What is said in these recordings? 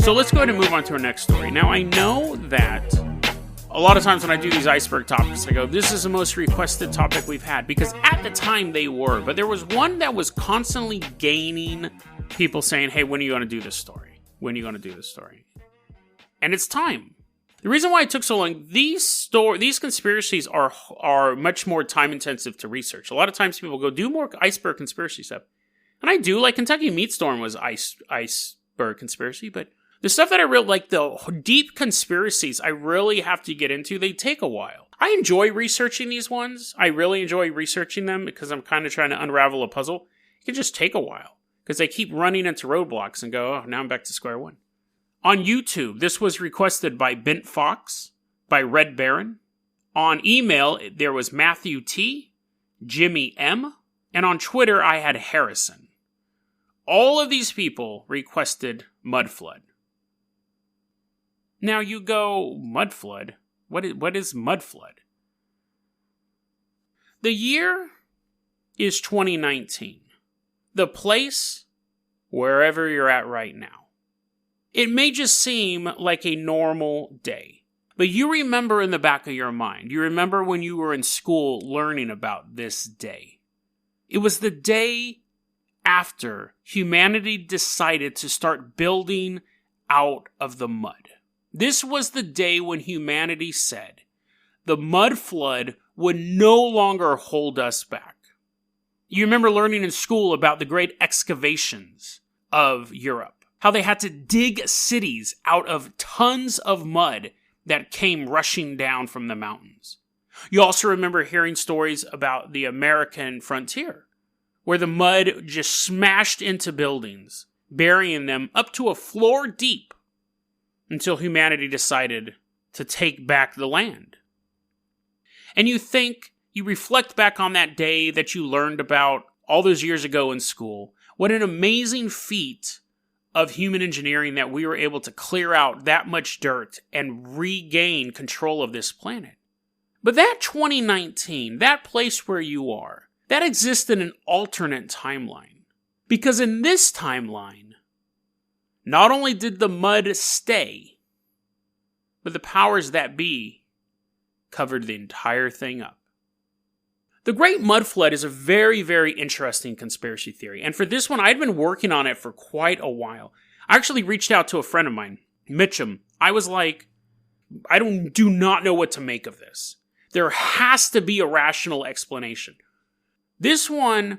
So let's go ahead and move on to our next story. Now, I know that a lot of times when I do these iceberg topics, I go, this is the most requested topic we've had, because at the time they were, but there was one that was constantly gaining people saying, hey, when are you going to do this story? When are you going to do this story? And it's time. The reason why it took so long, these conspiracies are much more time intensive to research. A lot of times people go, do more iceberg conspiracy stuff. And I do, like Kentucky Meat Storm was iceberg conspiracy, but the stuff that I really like, the deep conspiracies I really have to get into, they take a while. I enjoy researching these ones. I really enjoy researching them because I'm kind of trying to unravel a puzzle. It can just take a while because they keep running into roadblocks and go, oh, now I'm back to square one. On YouTube, this was requested by Bent Fox, by Red Baron. On email, there was Matthew T., Jimmy M., and on Twitter, I had Harrison. All of these people requested mud flood. Now you go, mud flood? What is mud flood? The year is 2019. The place, wherever you're at right now. It may just seem like a normal day, but you remember in the back of your mind, you remember when you were in school learning about this day. It was the day after humanity decided to start building out of the mud. This was the day when humanity said the mud flood would no longer hold us back. You remember learning in school about the great excavations of Europe, how they had to dig cities out of tons of mud that came rushing down from the mountains. You also remember hearing stories about the American frontier, where the mud just smashed into buildings, burying them up to a floor deep, until humanity decided to take back the land. And you reflect back on that day that you learned about all those years ago in school. What an amazing feat of human engineering that we were able to clear out that much dirt and regain control of this planet. But that 2019, that place where you are, that exists in an alternate timeline. Because in this timeline, not only did the mud stay, but the powers that be covered the entire thing up. The Great Mud Flood is a very, very interesting conspiracy theory. And for this one, I'd been working on it for quite a while. I actually reached out to a friend of mine, Mitchum. I was like, I do not know what to make of this. There has to be a rational explanation. This one,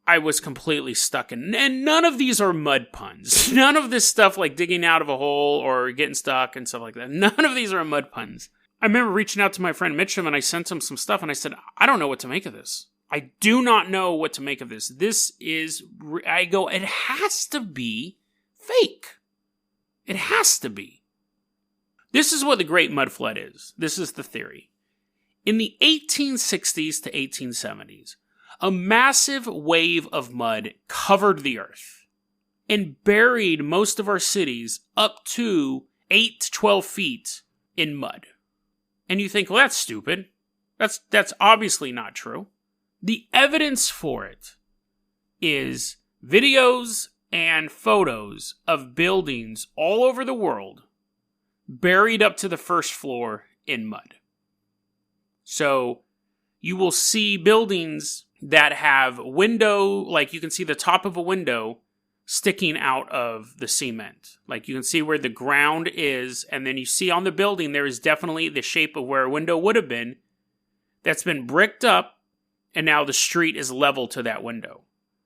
I was completely stuck in. And none of these are mud puns. None of this stuff like digging out of a hole or getting stuck and stuff like that. None of these are mud puns. I remember reaching out to my friend Mitchum and I sent him some stuff and I said, I don't know what to make of this. I do not know what to make of this. It has to be fake. It has to be. This is what the Great Mud Flood is. This is the theory. In the 1860s to 1870s, a massive wave of mud covered the earth and buried most of our cities up to 8 to 12 feet in mud. And you think, well, that's stupid. That's obviously not true. The evidence for it is videos and photos of buildings all over the world buried up to the first floor in mud. So you will see buildings that have like you can see the top of a window sticking out of the cement. Like you can see where the ground is, and then you see on the building there is definitely the shape of where a window would have been that's been bricked up, and now the street is level to that window.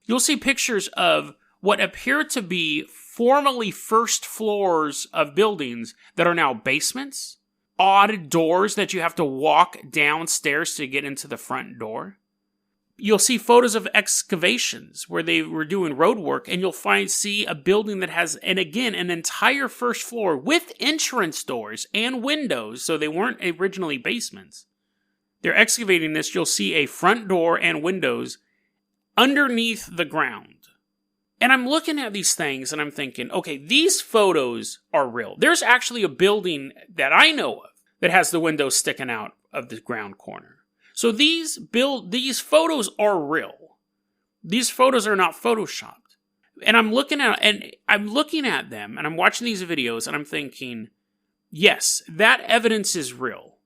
You'll see pictures of what appear to be formerly first floors of buildings that are now basements, odd doors that you have to walk downstairs to get into the front door. You'll see photos of excavations where they were doing road work, and you'll see a building that has, and again, an entire first floor with entrance doors and windows, so they weren't originally basements. They're excavating this, you'll see a front door and windows underneath the ground. And I'm looking at these things and I'm thinking, okay, these photos are real. There's actually a building that I know of that has the windows sticking out of the ground corner. So these photos are real. These photos are not photoshopped. And I'm looking at them and I'm watching these videos and I'm thinking, yes, that evidence is real.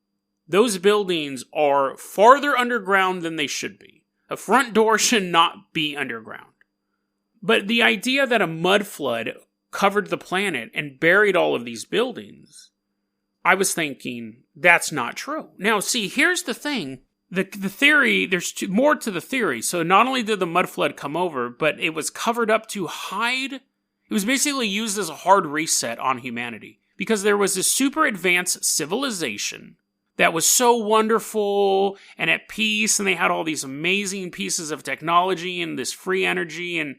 Those buildings are farther underground than they should be. A front door should not be underground. But the idea that a mud flood covered the planet and buried all of these buildings, I was thinking, that's not true. Now, see, here's the thing. The theory, there's more to the theory. So not only did the mud flood come over, but it was covered up to hide. It was basically used as a hard reset on humanity. Because there was this super advanced civilization that was so wonderful and at peace, and they had all these amazing pieces of technology and this free energy and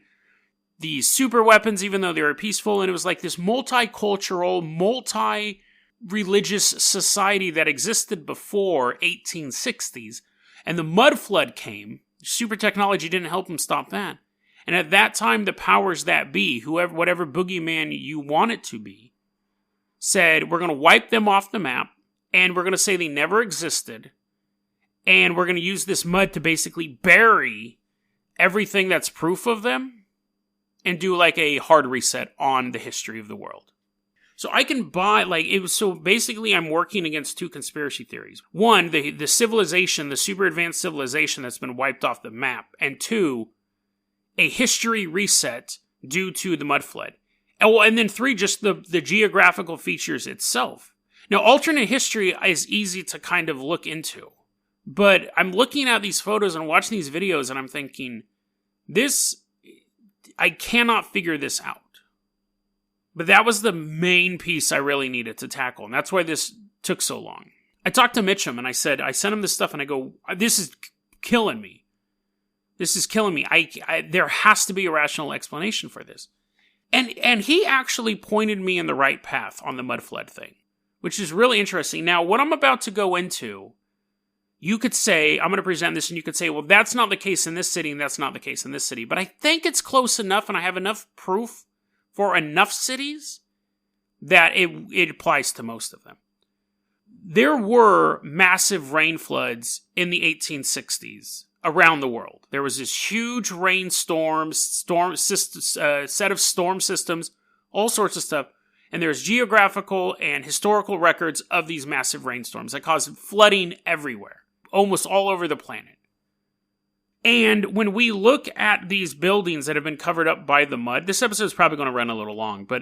these super weapons, even though they were peaceful. And it was like this multicultural, multi-religious society that existed before 1860s. And the mud flood came. Super technology didn't help them stop that. And at that time, the powers that be, whatever boogeyman you want it to be, said, we're going to wipe them off the map, and we're going to say they never existed, and we're going to use this mud to basically bury everything that's proof of them, and do like a hard reset on the history of the world. So I can buy, so basically I'm working against two conspiracy theories. One, the civilization, the super advanced civilization that's been wiped off the map. And two, a history reset due to the mud flood. And then three, just the geographical features itself. Now, alternate history is easy to kind of look into. But I'm looking at these photos and watching these videos and I'm thinking, I cannot figure this out. But that was the main piece I really needed to tackle. And that's why this took so long. I talked to Mitchum and I sent him this stuff and I go, this is killing me. This is killing me. There has to be a rational explanation for this. And he actually pointed me in the right path on the mud flood thing, which is really interesting. Now, what I'm about to go into, you could say, I'm going to present this and you could say, well, that's not the case in this city and that's not the case in this city. But I think it's close enough and I have enough proof for enough cities that it applies to most of them. There were massive rain floods in the 1860s around the world. There was this huge rainstorm, set of storm systems, all sorts of stuff. And there's geographical and historical records of these massive rainstorms that caused flooding everywhere, almost all over the planet. And when we look at these buildings that have been covered up by the mud, this episode is probably going to run a little long, but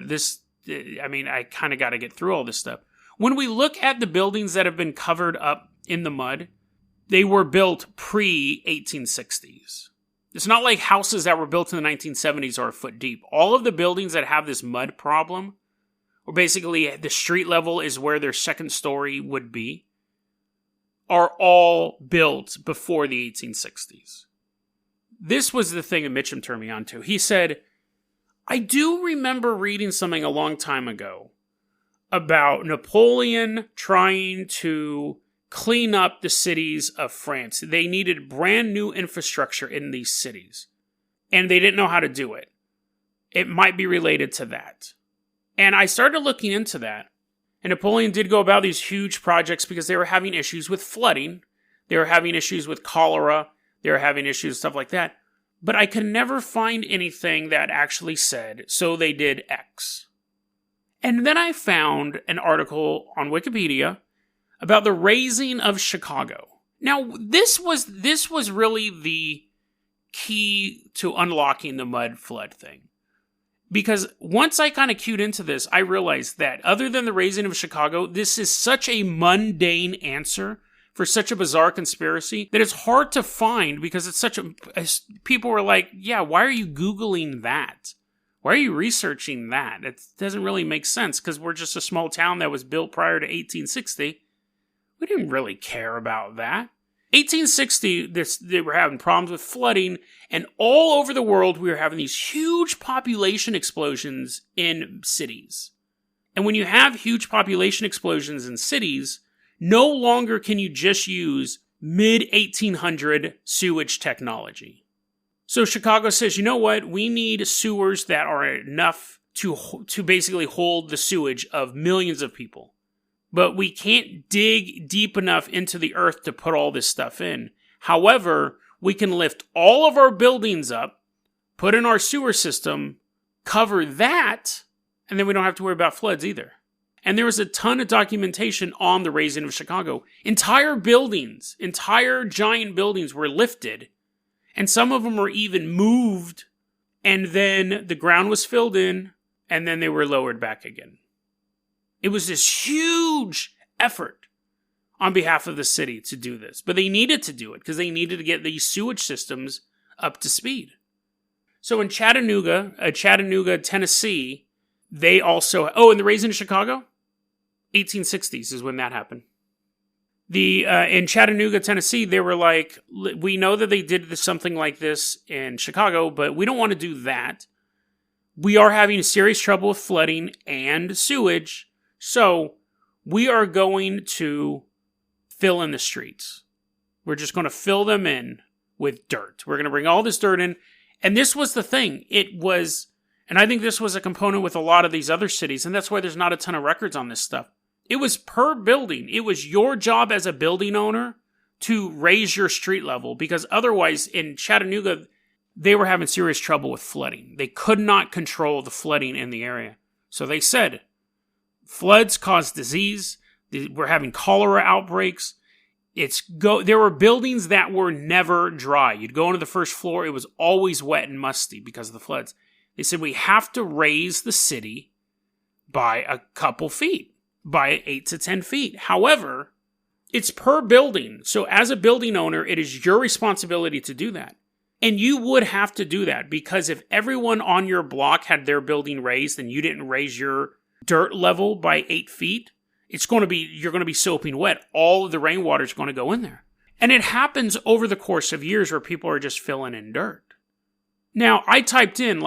I kind of got to get through all this stuff. When we look at the buildings that have been covered up in the mud, they were built pre-1860s. It's not like houses that were built in the 1970s are a foot deep. All of the buildings that have this mud problem, or basically the street level is where their second story would be, are all built before the 1860s. This was the thing that Mitchum turned me on to. He said, I do remember reading something a long time ago about Napoleon trying to clean up the cities of France. They needed brand new infrastructure in these cities, and they didn't know how to do it. It might be related to that. And I started looking into that, and Napoleon did go about these huge projects because they were having issues with flooding. They were having issues with cholera. They were having issues, stuff like that. But I could never find anything that actually said, so they did X. And then I found an article on Wikipedia about the razing of Chicago. Now, this was really the key to unlocking the mud flood thing. Because once I kind of cued into this, I realized that other than the razing of Chicago, this is such a mundane answer for such a bizarre conspiracy that it's hard to find because it's such a... People were like, yeah, why are you Googling that? Why are you researching that? It doesn't really make sense because we're just a small town that was built prior to 1860. We didn't really care about that. 1860, they were having problems with flooding, and all over the world we were having these huge population explosions in cities. And when you have huge population explosions in cities, no longer can you just use mid-1800 sewage technology. So Chicago says, you know what? We need sewers that are enough to basically hold the sewage of millions of people. but we can't dig deep enough into the earth to put all this stuff in. However, we can lift all of our buildings up, put in our sewer system, cover that, and then we don't have to worry about floods either. And there was a ton of documentation on the raising of Chicago. Entire buildings, entire giant buildings were lifted, and some of them were even moved, and then the ground was filled in, and then they were lowered back again. It was this huge effort on behalf of the city to do this. But they needed to do it because they needed to get these sewage systems up to speed. So in Chattanooga, Tennessee, they also... Oh, and the raising of Chicago? 1860s is when that happened. In Chattanooga, Tennessee, they were like, we know that they did something like this in Chicago, but we don't want to do that. We are having serious trouble with flooding and sewage, so we are going to fill in the streets. We're just going to fill them in with dirt. We're going to bring all this dirt in. And this was the thing. It was, and I think this was a component with a lot of these other cities, and that's why there's not a ton of records on this stuff. It was per building. It was your job as a building owner to raise your street level, because otherwise in Chattanooga, they were having serious trouble with flooding. They could not control the flooding in the area. So they said, floods cause disease. We're having cholera outbreaks. There were buildings that were never dry. You'd go into the first floor, it was always wet and musty because of the floods. They said, we have to raise the city by a couple feet, by 8 to 10 feet. However, it's per building. So as a building owner, it is your responsibility to do that. And you would have to do that, because if everyone on your block had their building raised and you didn't raise your dirt level by 8 feet, you're going to be soaping wet. All of the rainwater is going to go in there. And it happens over the course of years where people are just filling in dirt. Now, I typed in,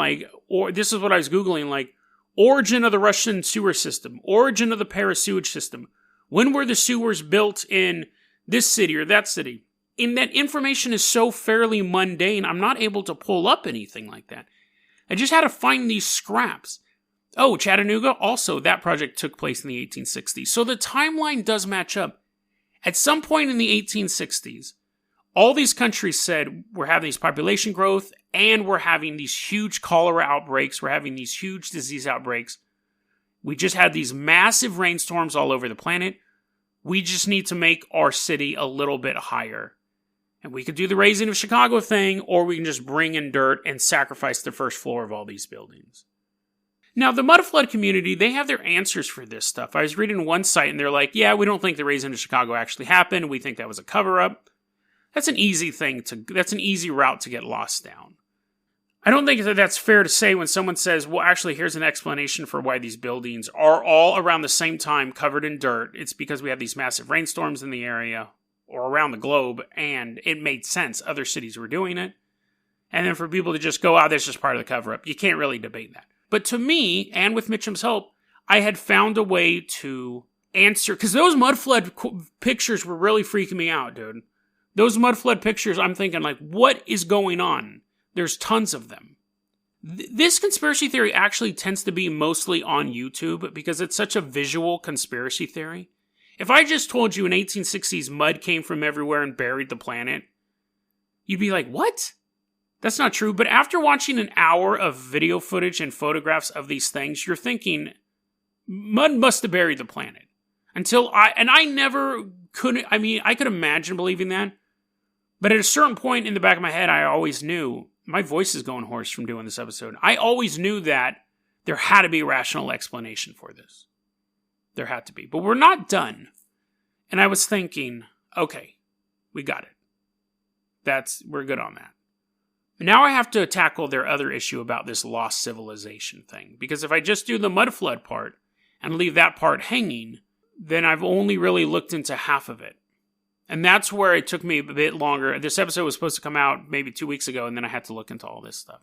this is what I was Googling, origin of the Russian sewer system, origin of the Paris sewage system. When were the sewers built in this city or that city? And that information is so fairly mundane, I'm not able to pull up anything like that. I just had to find these scraps. Oh, Chattanooga, also, that project took place in the 1860s. So the timeline does match up. At some point in the 1860s, all these countries said, we're having this population growth, and we're having these huge cholera outbreaks, we're having these huge disease outbreaks. We just had these massive rainstorms all over the planet. We just need to make our city a little bit higher. And we could do the raising of Chicago thing, or we can just bring in dirt and sacrifice the first floor of all these buildings. Now, the mud flood community, they have their answers for this stuff. I was reading one site, and they're like, yeah, we don't think the raising of Chicago actually happened. We think that was a cover-up. That's an easy route to get lost down. I don't think that that's fair to say when someone says, well, actually, here's an explanation for why these buildings are all around the same time covered in dirt. It's because we have these massive rainstorms in the area, or around the globe, and it made sense. Other cities were doing it. And then for people to just go, that's just part of the cover-up. You can't really debate that. But to me, and with Mitchum's help, I had found a way to answer, because those mud flood pictures were really freaking me out, dude. Those mud flood pictures, I'm thinking, what is going on? There's tons of them. This conspiracy theory actually tends to be mostly on YouTube because it's such a visual conspiracy theory. If I just told you in 1860s mud came from everywhere and buried the planet, you'd be like, what? That's not true. But after watching an hour of video footage and photographs of these things, you're thinking, mud must have buried the planet. I could imagine believing that. But at a certain point in the back of my head, I always knew, my voice is going hoarse from doing this episode. I always knew that there had to be a rational explanation for this. There had to be. But we're not done. And I was thinking, okay, we got it. We're good on that. Now I have to tackle their other issue about this lost civilization thing. Because if I just do the mud flood part and leave that part hanging, then I've only really looked into half of it. And that's where it took me a bit longer. This episode was supposed to come out maybe 2 weeks ago, and then I had to look into all this stuff.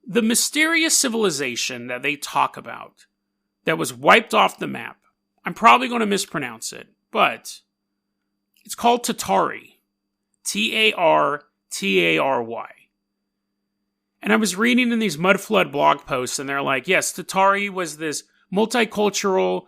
The mysterious civilization that they talk about that was wiped off the map, I'm probably going to mispronounce it, but it's called Tartary. Tartary. And I was reading in these mud flood blog posts, and they're like, yes, Tartary was this multicultural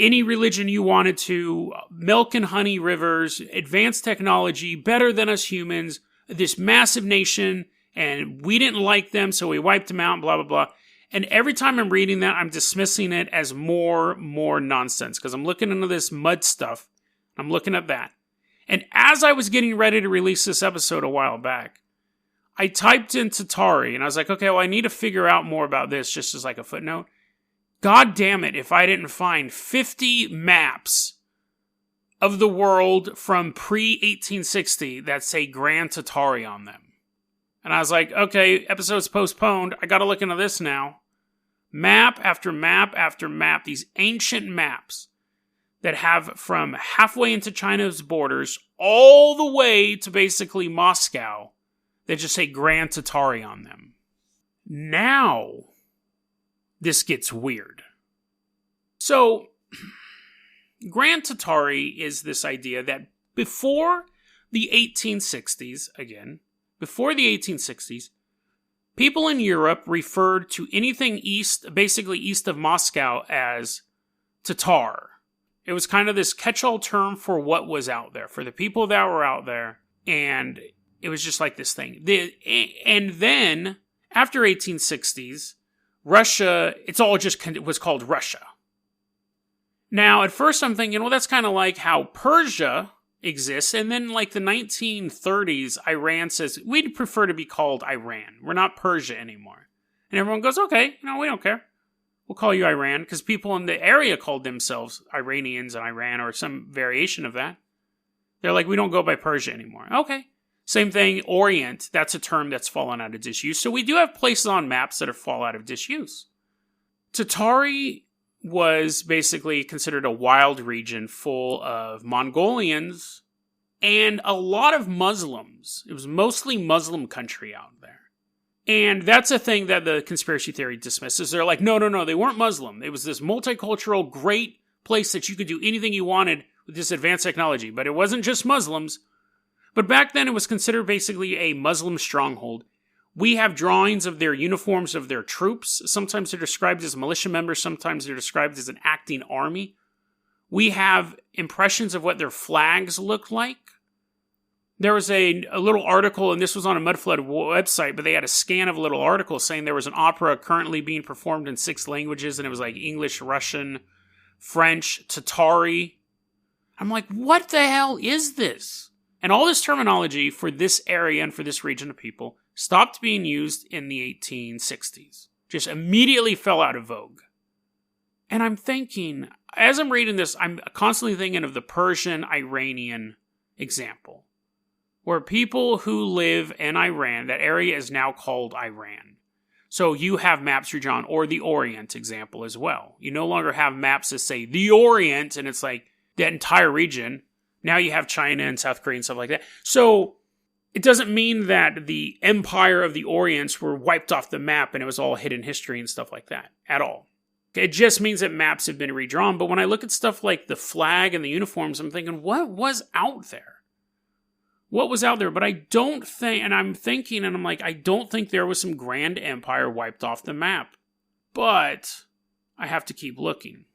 any religion you wanted to, milk and honey rivers, advanced technology, better than us humans, this massive nation, and we didn't like them, so we wiped them out, blah, blah, blah. And every time I'm reading that, I'm dismissing it as more nonsense, because I'm looking into this mud stuff. I'm looking at that. And as I was getting ready to release this episode a while back, I typed in Tartary, and I was like, okay, well, I need to figure out more about this, just as like a footnote. God damn it if I didn't find 50 maps of the world from pre-1860 that say Grand Tartary on them. And I was like, okay, episode's postponed. I gotta look into this now. Map after map after map, these ancient maps that have from halfway into China's borders all the way to basically Moscow that just say Grand Tartary on them. Now, this gets weird. So, Grand Tartary is this idea that before the 1860s, people in Europe referred to anything basically east of Moscow as Tatar. It was kind of this catch-all term for what was out there, for the people that were out there, and it was just like this thing. And then, after 1860s, Russia, was called Russia. Now, at first I'm thinking, well, that's kind of like how Persia exists, and then like the 1930s, Iran says, we'd prefer to be called Iran. We're not Persia anymore. And everyone goes, okay, no, we don't care. We'll call you Iran, because people in the area called themselves Iranians and Iran, or some variation of that. They're like, we don't go by Persia anymore. Okay. Same thing, Orient, that's a term that's fallen out of disuse. So we do have places on maps that have fallen out of disuse. Tartary was basically considered a wild region full of Mongolians and a lot of Muslims. It was mostly Muslim country out there. And that's a thing that the conspiracy theory dismisses. They're like, no, they weren't Muslim. It was this multicultural, great place that you could do anything you wanted with this advanced technology. But it wasn't just Muslims. But back then, it was considered basically a Muslim stronghold. We have drawings of their uniforms of their troops. Sometimes they're described as militia members. Sometimes they're described as an acting army. We have impressions of what their flags look like. There was a little article, and this was on a Mudflood website, but they had a scan of a little article saying there was an opera currently being performed in 6 languages, and it was like English, Russian, French, Tartary. I'm like, what the hell is this? And all this terminology for this area and for this region of people stopped being used in the 1860s. Just immediately fell out of vogue. And I'm thinking, as I'm reading this, I'm constantly thinking of the Persian-Iranian example, where people who live in Iran, that area is now called Iran. So you have maps you're drawn, or the Orient example as well. You no longer have maps that say the Orient, and it's like that entire region. Now you have China and South Korea and stuff like that. So it doesn't mean that the empire of the Orients were wiped off the map and it was all hidden history and stuff like that at all. It just means that maps have been redrawn. But when I look at stuff like the flag and the uniforms, I'm thinking, what was out there? What was out there? But I don't think, and I'm thinking, and I'm like, I don't think there was some grand empire wiped off the map. But I have to keep looking.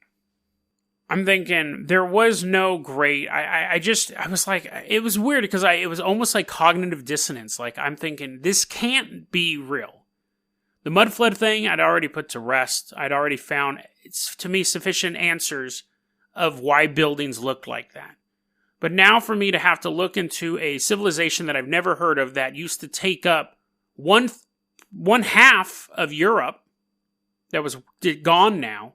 I'm thinking there was no great, I was like, it was weird because it was almost like cognitive dissonance. Like, I'm thinking, this can't be real. The mud flood thing, I'd already put to rest. I'd already found, to me, sufficient answers of why buildings looked like that. But now for me to have to look into a civilization that I've never heard of that used to take up one half of Europe that was gone now,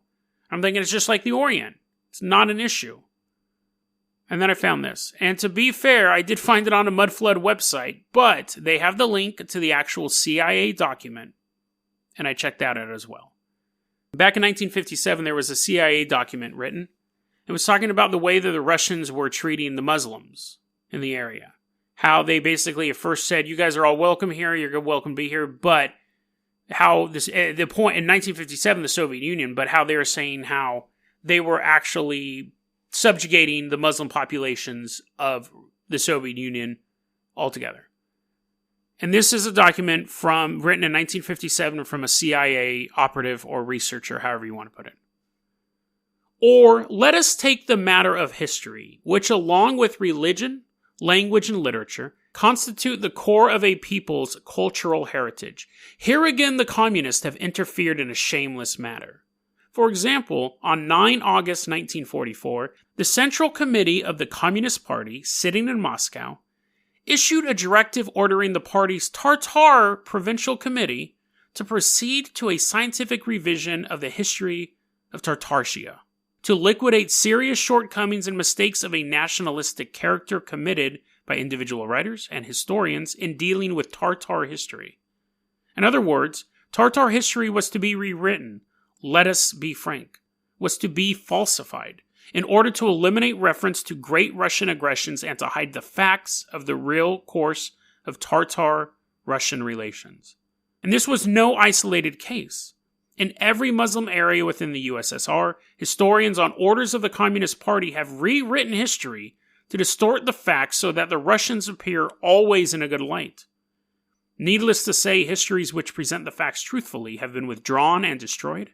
I'm thinking it's just like the Orient. It's not an issue. And then I found this. And to be fair, I did find it on a Mudflood website, but they have the link to the actual CIA document. And I checked that out as well. Back in 1957, there was a CIA document written. It was talking about the way that the Russians were treating the Muslims in the area. How they basically at first said, you guys are all welcome here, you're welcome to be here, but how this, the point in 1957, the Soviet Union, but how they were saying how they were actually subjugating the Muslim populations of the Soviet Union altogether. And this is a document written in 1957 from a CIA operative or researcher, however you want to put it. Or let us take the matter of history, which along with religion, language, and literature, constitute the core of a people's cultural heritage. Here again the communists have interfered in a shameless manner. For example, on 9 August 1944, the Central Committee of the Communist Party, sitting in Moscow, issued a directive ordering the party's Tartar Provincial Committee to proceed to a scientific revision of the history of Tartaria, to liquidate serious shortcomings and mistakes of a nationalistic character committed by individual writers and historians in dealing with Tartar history. In other words, Tartar history was to be rewritten, let us be frank, was to be falsified, in order to eliminate reference to Great Russian aggressions and to hide the facts of the real course of Tartar-Russian relations. And this was no isolated case. In every Muslim area within the USSR, historians on orders of the Communist Party have rewritten history to distort the facts so that the Russians appear always in a good light. Needless to say, histories which present the facts truthfully have been withdrawn and destroyed,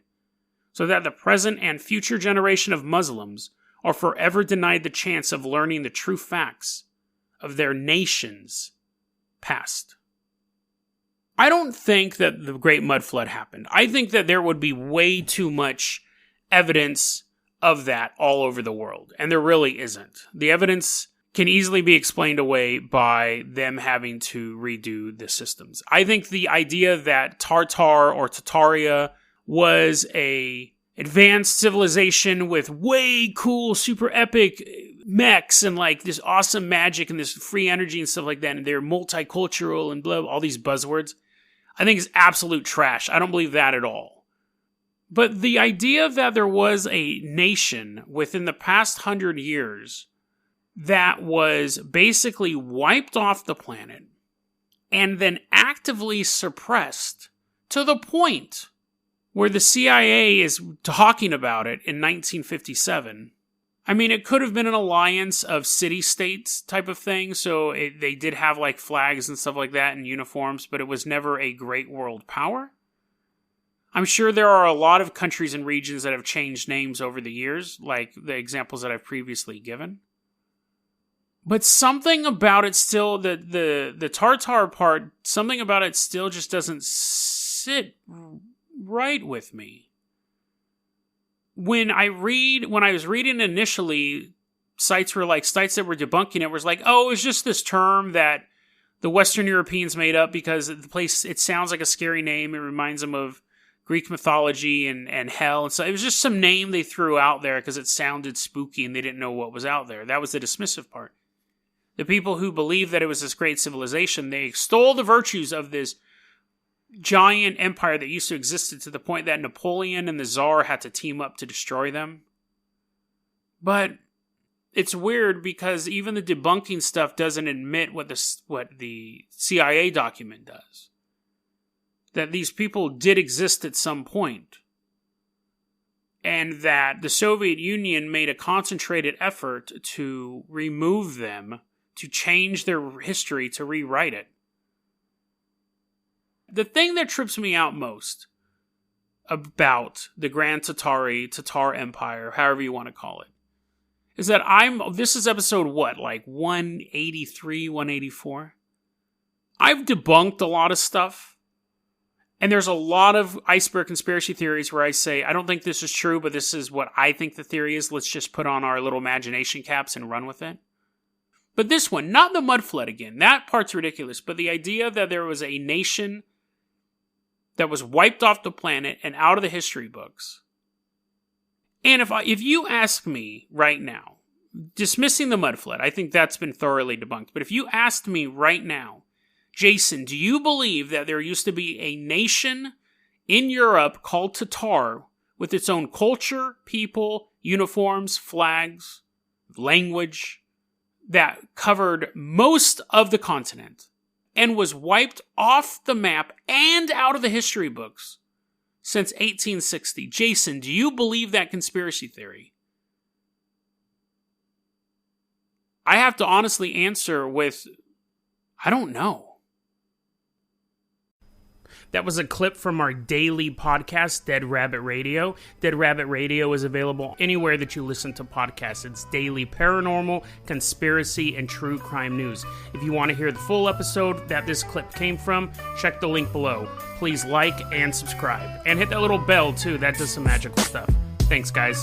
so that the present and future generation of Muslims are forever denied the chance of learning the true facts of their nation's past. I don't think that the Great Mud Flood happened. I think that there would be way too much evidence of that all over the world, and there really isn't. The evidence can easily be explained away by them having to redo the systems. I think the idea that Tartar or Tartaria was a advanced civilization with way cool, super epic mechs and like this awesome magic and this free energy and stuff like that, and they're multicultural and blah, all these buzzwords, I think is absolute trash. I don't believe that at all. But the idea that there was a nation within the past 100 years that was basically wiped off the planet and then actively suppressed to the point where the CIA is talking about it in 1957. I mean, it could have been an alliance of city-states type of thing, so they did have like flags and stuff like that and uniforms, but it was never a great world power. I'm sure there are a lot of countries and regions that have changed names over the years, like the examples that I've previously given. But something about it still, the Tartar part, something about it still just doesn't sit right with me. When I was reading initially, sites that were debunking it was like, oh, it was just this term that the Western Europeans made up because the place, it sounds like a scary name. It reminds them of Greek mythology and hell. And so it was just some name they threw out there because it sounded spooky and they didn't know what was out there. That was the dismissive part. The people who believed that it was this great civilization, they extol the virtues of this giant empire that used to exist to the point that Napoleon and the Tsar had to team up to destroy them. But it's weird because even the debunking stuff doesn't admit what the CIA document does. That these people did exist at some point. And that the Soviet Union made a concentrated effort to remove them, to change their history, to rewrite it. The thing that trips me out most about the Grand Tatar Empire, however you want to call it, is that this is episode 183, 184? I've debunked a lot of stuff, and there's a lot of iceberg conspiracy theories where I say, I don't think this is true, but this is what I think the theory is. Let's just put on our little imagination caps and run with it. But this one, not the mud flood again, that part's ridiculous, but the idea that there was a nation that was wiped off the planet and out of the history books. And if you ask me right now, dismissing the mud flood, I think that's been thoroughly debunked, but if you asked me right now, Jason, do you believe that there used to be a nation in Europe called Tatar with its own culture, people, uniforms, flags, language, that covered most of the continent and was wiped off the map and out of the history books since 1860. Jason, do you believe that conspiracy theory? I have to honestly answer with, I don't know. That was a clip from our daily podcast, Dead Rabbit Radio. Dead Rabbit Radio is available anywhere that you listen to podcasts. It's daily paranormal, conspiracy, and true crime news. If you want to hear the full episode that this clip came from, check the link below. Please like and subscribe. And hit that little bell, too. That does some magical stuff. Thanks, guys.